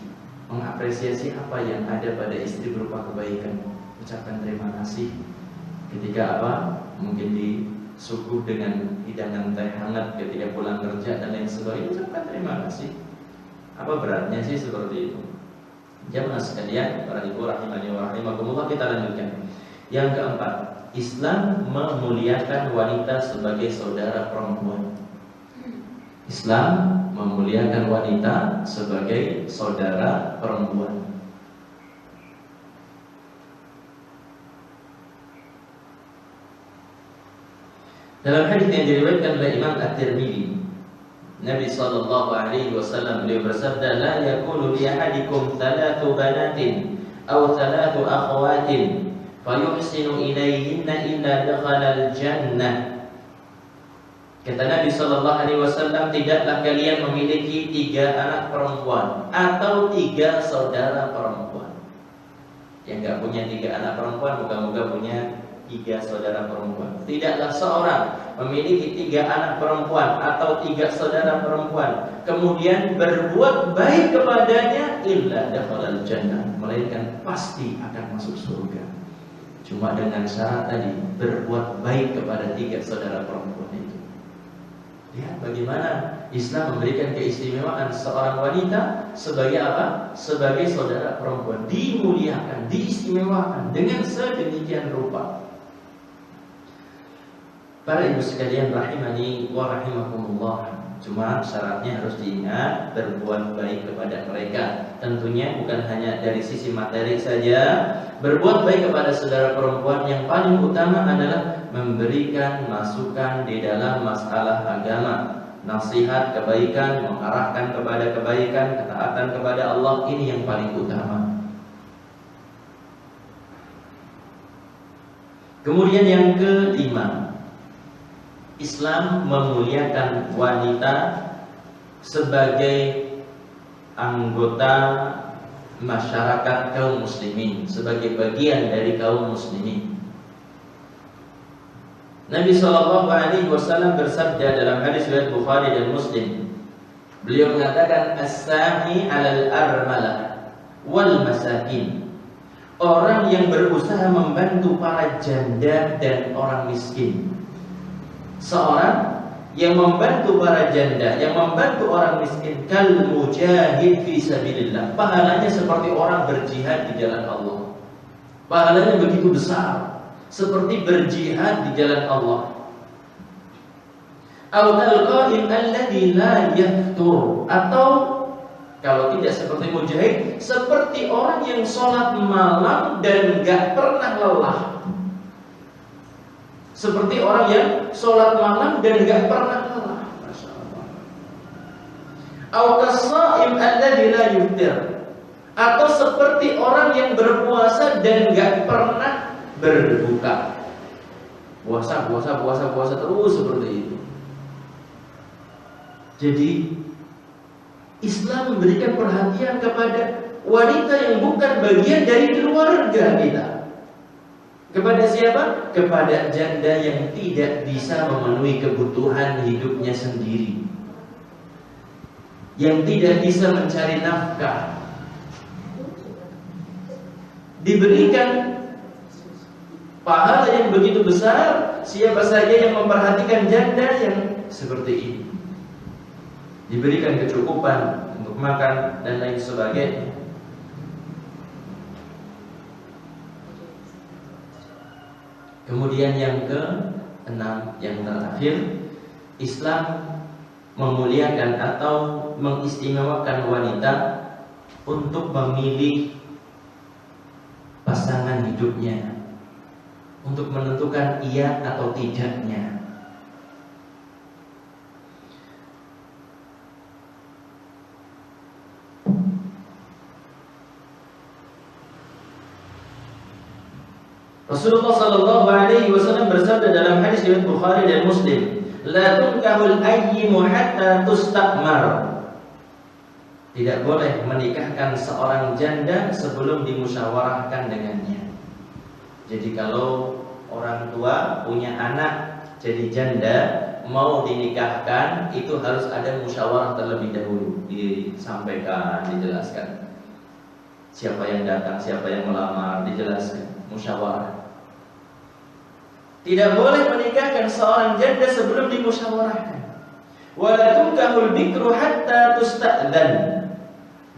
apa yang ada pada istri berupa kebaikan, ucapkan terima kasih ketika mungkin disuguh dengan hidangan teh hangat ketika pulang kerja dan lain sebagainya, ucapkan terima kasih. Apa beratnya sih seperti itu? Jamaah sekalian, para ibu rahimani wa rahimakumullah, kita lanjutkan. Yang keempat, Islam memuliakan wanita sebagai saudara perempuan. Islam memuliakan wanita sebagai saudara perempuan. Dalam hadis yang diriwayatkan oleh Imam At-Tirmidzi, Nabi SAW beliau bersabda, la yakunu li ahadikum thalathu banatin aw thalathu akhawatin fayuhsinu ilayhinna illa dakhala al-jannah. Kata Nabi SAW, tidaklah kalian memiliki 3 anak perempuan atau 3 saudara perempuan. Yang enggak punya 3 anak perempuan, moga-moga punya 3 saudara perempuan. Tidaklah seorang memiliki 3 anak perempuan atau 3 saudara perempuan, kemudian berbuat baik kepadanya, illa dakhalal jannah, melainkan pasti akan masuk surga. Cuma dengan syarat tadi, berbuat baik kepada 3 saudara perempuan itu. Lihat bagaimana Islam memberikan keistimewaan seorang wanita sebagai apa? Sebagai saudara perempuan, dimuliakan, diistimewakan dengan sedemikian rupa. Para ibu sekalian rahimani wa rahimakumullah, cuma syaratnya harus diingat, berbuat baik kepada mereka. Tentunya bukan hanya dari sisi materi saja. Berbuat baik kepada saudara perempuan yang paling utama adalah memberikan masukan di dalam masalah agama, nasihat kebaikan, mengarahkan kepada kebaikan, ketaatan kepada Allah, ini yang paling utama. Kemudian yang kelima, Islam memuliakan wanita sebagai anggota masyarakat kaum muslimin, sebagai bagian dari kaum muslimin. Nabi SAW bersabda dalam hadis riwayat Bukhari dan Muslim, beliau mengatakan, as-sa'i 'alal armalah wal masakin, orang yang berusaha membantu para janda dan orang miskin. Seorang yang membantu para janda, yang membantu orang miskin, kal mujahid fi sabilillah, pahalanya seperti orang berjihad di jalan Allah. Pahalanya begitu besar, seperti berjihad di jalan Allah. Aw al-qa'im alladhi la yaftur, atau kalau tidak seperti mujahid, seperti orang yang sholat malam dan gak pernah lelah. Seperti orang yang sholat malam dan gak pernah lelah. Masya Allah. Aw kas-sha'im alladzi la yuftir, atau seperti orang yang berpuasa dan gak pernah berbuka. Puasa terus seperti itu. Jadi Islam memberikan perhatian kepada wanita yang bukan bagian dari keluarga kita. Kepada siapa? Kepada janda yang tidak bisa memenuhi kebutuhan hidupnya sendiri, yang tidak bisa mencari nafkah. Diberikan pahala yang begitu besar siapa saja yang memperhatikan janda yang seperti ini. Diberikan kecukupan untuk makan dan lain sebagainya. Kemudian yang ke-6, yang terakhir, Islam memuliakan atau mengistimewakan wanita untuk memilih pasangan hidupnya, untuk menentukan iya atau tidaknya. Rasulullah SAW bersabda dalam hadis riwayat Bukhari dan Muslim, la tunkahul ayyimu hatta tustakmar. Tidak boleh menikahkan seorang janda sebelum dimusyawarahkan dengannya. Jadi kalau orang tua punya anak jadi janda mau dinikahkan, itu harus ada musyawarah terlebih dahulu, disampaikan, dijelaskan siapa yang datang, siapa yang melamar, dijelaskan, musyawarah. Tidak boleh menikahkan seorang janda sebelum dimusyawarahkan. Wala tunkahul bikru hatta tusta'dzan.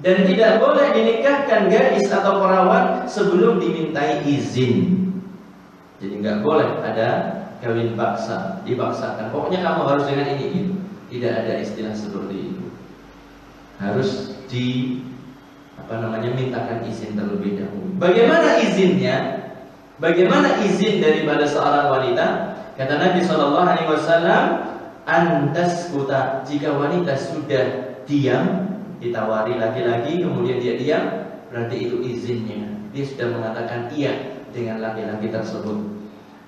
Dan tidak boleh dinikahkan gadis atau perawan sebelum dimintai izin. Jadi nggak boleh ada kawin paksa, dipaksakan. Pokoknya kamu harus dengan ini gitu. Tidak ada istilah seperti itu. Harus mintakan izin terlebih dahulu. Bagaimana izinnya? Bagaimana izin daripada seorang wanita? Kata Nabi SAW, antaskuta, jika wanita sudah diam, ditawari laki-laki kemudian dia diam, berarti itu izinnya. Dia sudah mengatakan iya dengan laki-laki tersebut.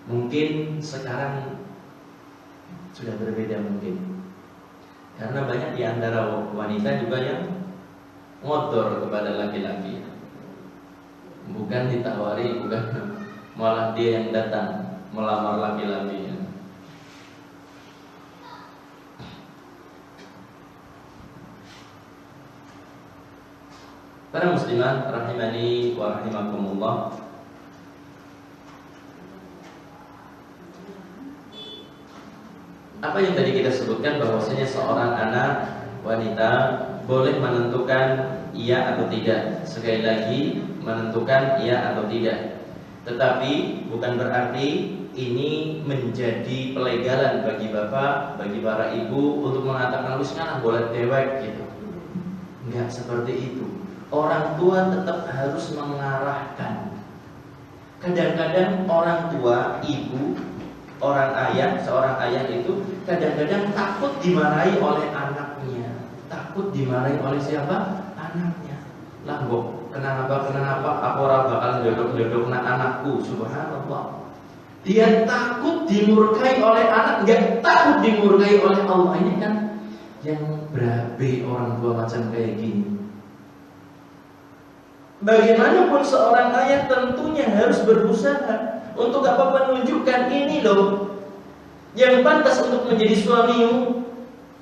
Mungkin sekarang sudah berbeda mungkin, karena banyak di antara wanita juga yang ngodor kepada laki-laki. Bukan ditawari, bukan, malah dia yang datang melamar laki-laki. Para muslimah rahimani wa rahimakumullah, apa yang tadi kita sebutkan bahwasanya seorang anak wanita boleh menentukan iya atau tidak. Sekali lagi, menentukan iya atau tidak. Tetapi bukan berarti ini menjadi pelegalan bagi bapak, bagi para ibu untuk mengatakan lu sekarang boleh dewek gitu. Enggak seperti itu. Orang tua tetap harus mengarahkan. Kadang-kadang orang tua, ibu, orang ayah, seorang ayah itu kadang-kadang takut dimarahi oleh anaknya. Takut dimarahi oleh siapa? Anaknya. Lah kok kenapa aku ora bakal ndodok-ndodok anakku, subhanallah. Dia takut dimurkai oleh anak, enggak takut dimurkai oleh Allah. Ini kan yang berabe orang tua macam kayak gini. Bagaimanapun seorang ayah tentunya harus berusaha untuk menunjukkan ini loh yang pantas untuk menjadi suamimu,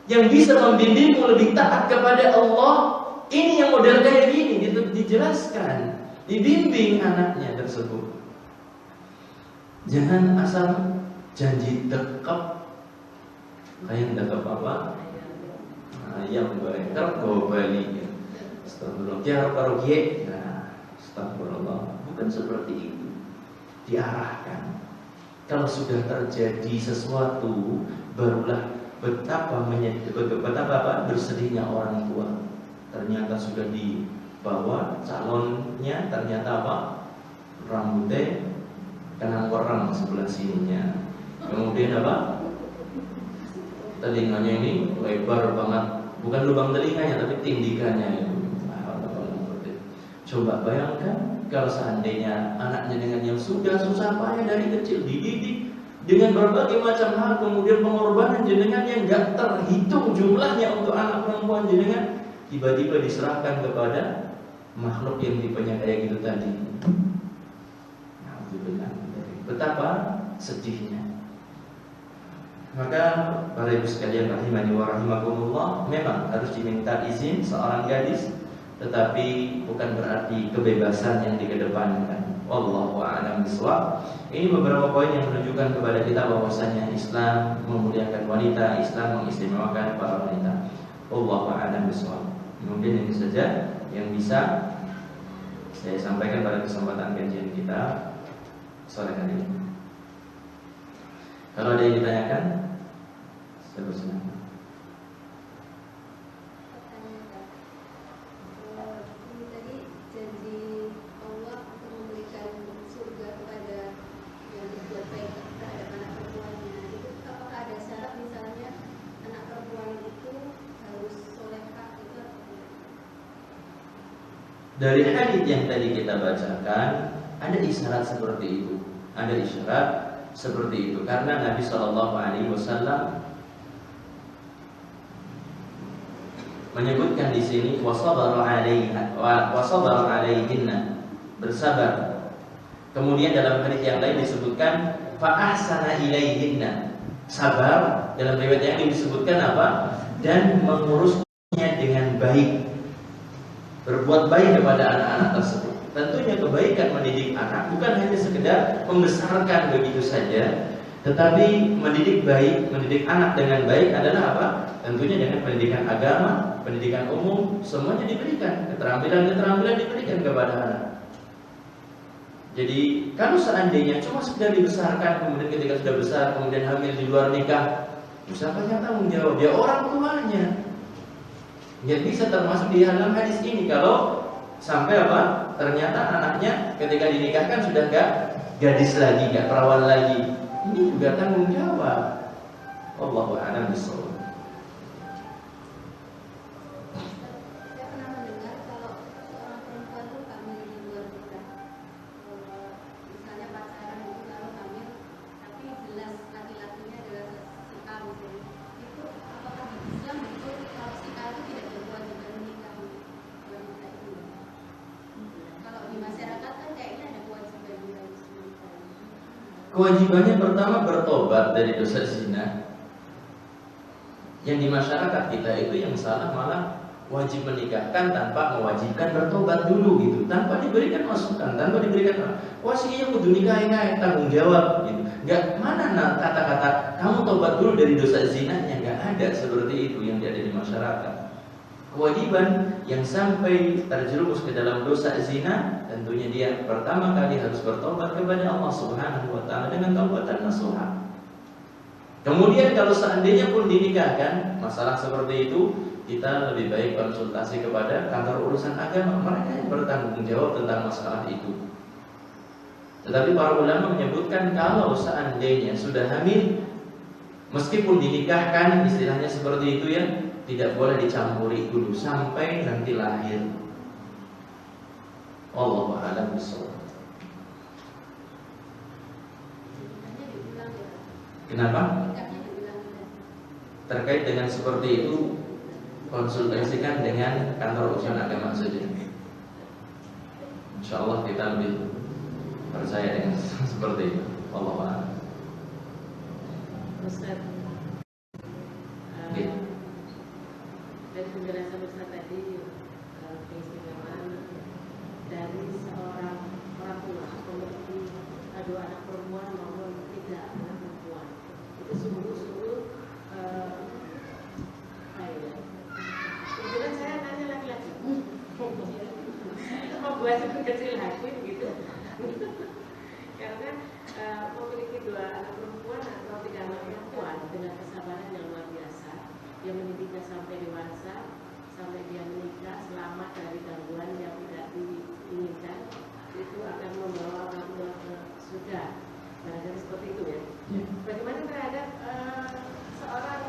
yang bisa membimbingmu lebih taat kepada Allah. Ini yang model kayak gini, dijelaskan, dibimbing anaknya tersebut. Jangan asal janji dekap, kayak dekap apa? Ayam goreng kerbo Bali. Astagfirullah. Jangan parogie. Nah, astagfirullah. Bukan seperti itu. Diarahkan. Kalau sudah terjadi sesuatu, barulah betapa bersedihnya orang tua. Ternyata sudah dibawa calonnya, ternyata apa? Rambutnya kena korang sebelah sininya. Kemudian apa? Telinganya ini lebar banget, bukan lubang telinganya tapi tindikannya itu. Coba bayangkan kalau seandainya anaknya dengan yang sudah susah payah dari kecil dididik dengan berbagai macam hal, kemudian pengorbanan jenengan yang gak terhitung jumlahnya untuk anak perempuan jenengan, tiba-tiba diserahkan kepada makhluk yang tipenya kayak gitu tadi. Betapa sedihnya. Maka para ibu sekalian rahimani wa rahimakumullah, memang harus diminta izin seorang gadis, tetapi bukan berarti kebebasan yang dikedepankan. Wallahu a'lam bishawab. Ini beberapa poin yang menunjukkan kepada kita bahwasanya Islam memuliakan wanita, Islam mengistimewakan para wanita. Wallahu a'lam bishawab. Mungkin ini saja yang bisa saya sampaikan pada kesempatan kajian kita sore hari ini. Kalau ada yang ditanyakan, saya bersedia. Dari hadits yang tadi kita bacakan, ada isyarat seperti itu. Ada isyarat seperti itu karena Nabi SAW menyebutkan di sini wasabara alaihinna, bersabar Kemudian dalam hadis yang lain disebutkan fa ahsana ilaihinna. Sabar, dalam riwayat yang lain disebutkan apa? Dan mengurusnya dengan baik. Berbuat baik kepada anak-anak tersebut. Tentunya kebaikan mendidik anak bukan hanya sekedar membesarkan begitu saja, tetapi mendidik baik, mendidik anak dengan baik adalah apa? Tentunya dengan pendidikan agama, pendidikan umum, semuanya diberikan. Keterampilan-keterampilan diberikan kepada anak. Jadi kalau seandainya cuma sekedar dibesarkan, kemudian ketika sudah besar, kemudian hamil di luar nikah, siapa yang tanggung jawab? Ya orang tuanya. Jadi bisa termasuk di dalam hadis ini kalau sampai apa? Ternyata anaknya ketika dinikahkan sudah enggak gadis lagi, enggak perawan lagi. Ini juga tanggung jawab. Wallahu a'lam bishawab. Kewajibannya pertama bertobat dari dosa zina. Yang di masyarakat kita itu yang salah malah wajib menikahkan tanpa mewajibkan bertobat dulu gitu, tanpa diberikan masukan, tanpa diberikan wah sih iya kudu nikah tanggung jawab gitu. Enggak mana kata-kata kamu tobat dulu dari dosa zinanya, enggak ada seperti itu yang ada di masyarakat. Kewajiban yang sampai terjerumus ke dalam dosa zina, tentunya dia pertama kali harus bertobat kepada Allah Subhanahu wa taala dengan taubatan nasuha. Kemudian kalau seandainya pun dinikahkan, masalah seperti itu kita lebih baik konsultasi kepada kantor urusan agama, mereka yang bertanggung jawab tentang masalah itu. Tetapi para ulama menyebutkan kalau seandainya sudah hamil, meskipun dinikahkan, istilahnya seperti itu ya, tidak boleh dicampuri dulu sampai nanti lahir. Wallahu a'lam bishawab. Kenapa? Terkait dengan seperti itu, konsultasikan dengan kantor urusan agama saja. Insya Allah kita lebih percaya dengan seperti itu. Wallahu a'lam. Ustaz, dari penjelasan Ustaz tadi, keistimewaan dari seorang orang tua memiliki dua anak perempuan maupun tiga anak perempuan, itu sungguh-sungguh kebetulan saya anaknya laki-laki, membuat kecil hati gitu, karena memiliki dua anak perempuan atau tiga anak perempuan dengan kesabaran yang luar biasa, yang mendidiknya sampai dewasa, sampai dia menikah, selamat dari gangguan yang tidak diinginkan, itu akan membawa orang tua ke surga. Barangkali seperti itu ya. Bagaimana terhadap seorang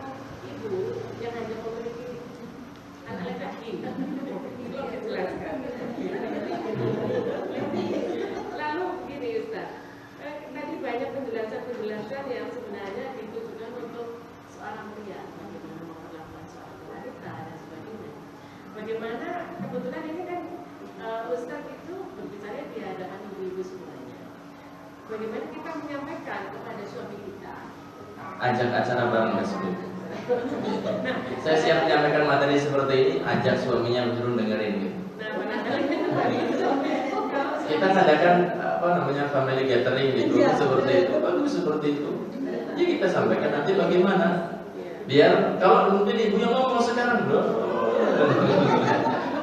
ibu yang hanya memiliki anak laki-laki? Belum dijelaskan. Lalu begini Ustaz, tadi banyak penjelasan-penjelasan yang sebenarnya ditujukan untuk seorang pria, bagaimana memperlakukan seorang wanita dan sebagainya. Bagaimana kebetulan ini kan Ustaz itu berbicara di hadapan ibu-ibu semuanya. Bagaimana kita menyampaikan kepada suami kita? Ajak acara bareng tersebut. Saya siap menyampaikan materi seperti ini, ajak suaminya turun dengerin gitu. Kita ngadakan family gathering gitu, seperti itu, bagus seperti itu. Jadi kita sampaikan nanti bagaimana. Biar kalau mungkin ibu yang ngomong sekarang bro,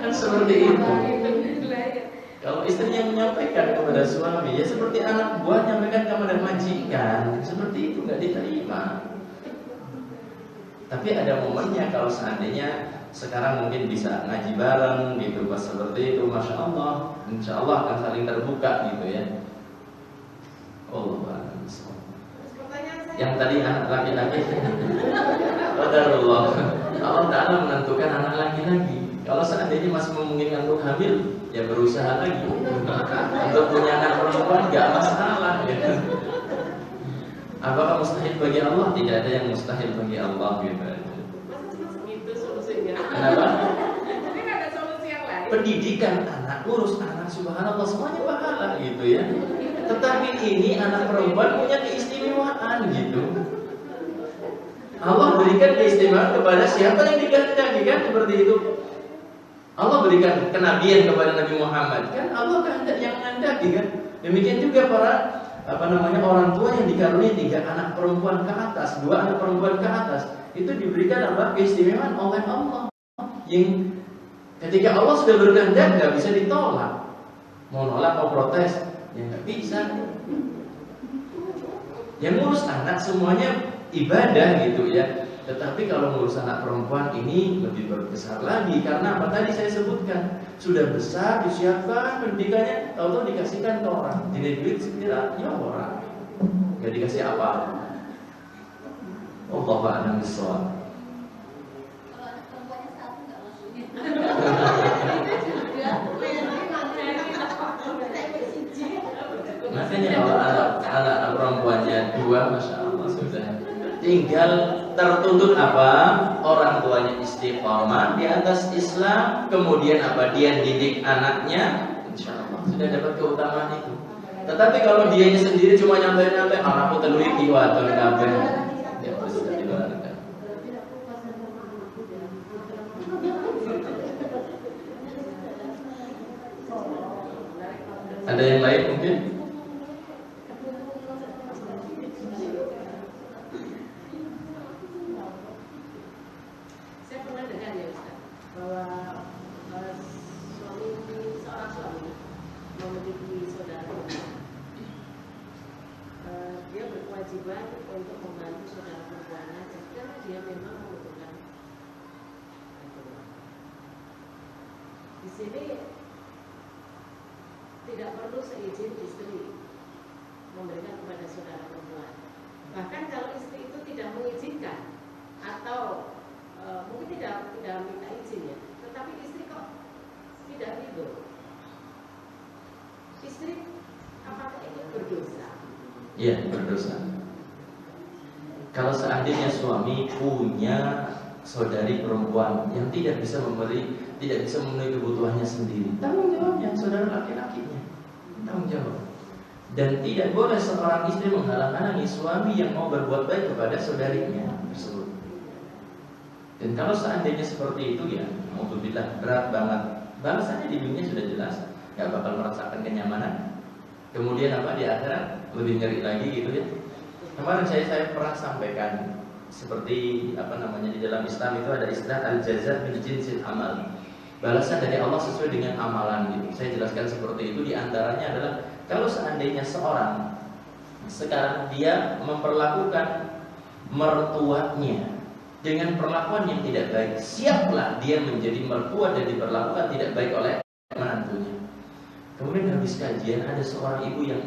kan seperti itu. Kalau istrinya menyampaikan kepada suami, ya seperti anak buah menyampaikan kepada majikan, seperti itu nggak diterima. Tapi ada momennya kalau seandainya sekarang mungkin bisa ngaji bareng gitu, pas seperti itu, masya Allah, insya Allah akan saling terbuka gitu ya. Allah. Yang tadi anak laki-laki, qadarullah, Allah Ta'ala menentukan anak laki-laki. Kalau seandainya masih memungkinkan untuk hamil, ya berusaha lagi. Untuk punya anak perempuan nggak masalah gitu. Apakah mustahil bagi Allah? Tidak ada yang mustahil bagi Allah gitu. Itu solusinya. Kenapa? Jadi nggak ada solusi yang lain. Pendidikan anak, urus anak, subhanallah semuanya pahala gitu ya. Tetapi ini anak perempuan punya keistimewaan gitu. Allah berikan keistimewaan kepada siapa yang dikehendaki, kan seperti itu. Allah berikan kenabian kepada Nabi Muhammad, kan Allah kehendak yang menghendaki, kan. Demikian juga para orang tua yang dikaruniai 3 anak perempuan ke atas, 2 anak perempuan ke atas, itu diberikan keistimewaan oleh Allah. Yang ketika Allah sudah berkehendak nggak bisa ditolak. Mau nolak, mau protes, ya nggak bisa. Yang ngurus anak semuanya ibadah gitu ya. Tetapi kalau ngurus anak perempuan ini lebih besar lagi, karena apa tadi saya sebutkan, sudah besar disiapkan pendidikannya, tahu-tahu dikasihkan ke orang, jadi duit sekiranya orang, nggak dikasih apa. Allahu a'lam bishawab. Kalau anak perempuannya 1 nggak maksudnya. Makanya kalau anak perempuannya 2, masya Allah sudah. Tinggal tertuntut apa? Orang tuanya istiqomah di atas Islam, kemudian apa? Dia didik anaknya, insya Allah sudah dapat keutamaan itu. Tetapi kalau dianya sendiri cuma nyampe-nyampe, anakku teliti waton kabeh, ya bisa diluarkan. Ada yang lain mungkin? Saya pernah dengar ya Ustaz, bahwa seorang suami memiliki saudara, dia berkewajiban untuk membantu saudara perempuannya jika dia memang membutuhkan bantuan. Di sini tidak perlu seizin istri memberikan kepada saudara perempuan. Bahkan kalau istri itu tidak mengizinkan atau mungkin tidak minta izin ya, tetapi istri kok tidak ridho. Istri apakah itu berdosa? Iya, berdosa. Kalau seandainya suami punya saudari perempuan yang tidak bisa memenuhi kebutuhannya sendiri, tanggung jawabnya saudara laki-lakinya, tanggung jawab. Dan tidak boleh seorang istri menghalang-halangi suami yang mau berbuat baik kepada saudarinya tersebut. Dan kalau seandainya seperti itu ya, alhamdulillah berat banget. Balasannya di dunia sudah jelas, nggak bakal merasakan kenyamanan. Kemudian apa di akhirat lebih ngeri lagi gitu ya. Kemarin saya pernah sampaikan seperti di dalam Islam itu ada istilah al-jaza min jinsil amal. Balasan dari Allah sesuai dengan amalan gitu. Saya jelaskan seperti itu, di antaranya adalah kalau seandainya seorang sekarang dia memperlakukan mertuanya dengan perlakuan yang tidak baik, siaplah dia menjadi mertua dan diperlakukan tidak baik oleh menantunya. Kemudian habis kajian ada seorang ibu yang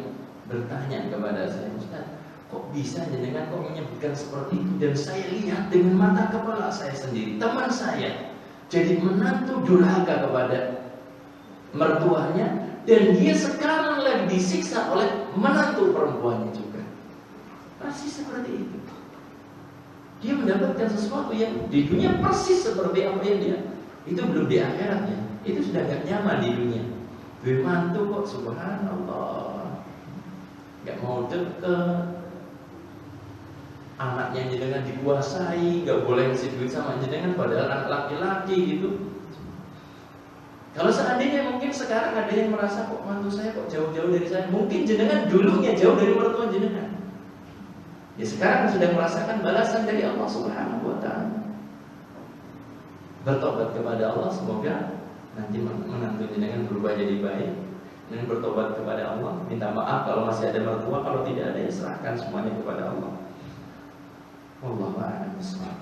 bertanya kepada saya, Ustaz, kok bisa jenengan kok menyebutkan seperti itu? Dan saya lihat dengan mata kepala saya sendiri, teman saya jadi menantu durhaka kepada mertuanya, dan dia sekarang lagi disiksa oleh menantu perempuannya juga. Persis seperti itu. Dia mendapatkan sesuatu yang di dunia persis seperti apa yang dia, itu belum di akhiratnya. Itu sudah gak nyaman di dunia. Gue mantu kok, subhanallah, gak mau deket, anaknya jenengan dikuasai, gak boleh ngasih duit sama jenengan padahal anak laki-laki gitu. Kalau seandainya mungkin sekarang ada yang merasa kok mantu saya kok jauh-jauh dari saya, mungkin jenengan dulunya jauh dari mertua jenengan. Ya sekarang sudah merasakan balasan dari Allah Subhanahu wa ta'ala. Bertobat kepada Allah, semoga nanti menantu jenengan berubah jadi baik. Dan bertobat kepada Allah, minta maaf kalau masih ada mertua, kalau tidak ada ya serahkan semuanya kepada Allah. Wallahu a'lam bishawab.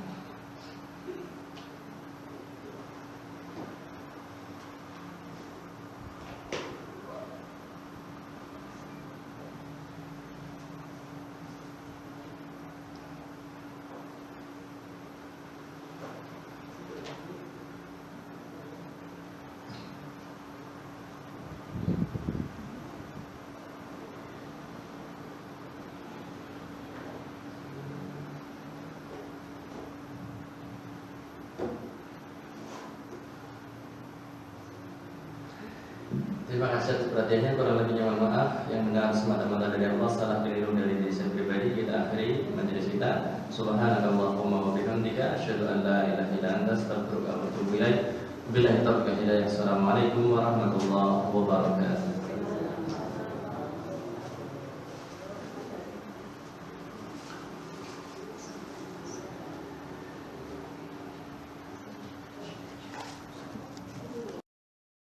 Terima kasih atas perhatiannya. Kurang lebihnya mohon maaf. Yang benar semata-mata dari Allah, salah keliru dari diri saya pribadi. Kita akhiri majelis kita. Subhanakallahumma wa bihamdika asyhadu an la ilaha illa anta astaghfiruka wa atubu ilaik. Billahi taufiq hidayah. Assalamualaikum warahmatullahi wabarakatuh.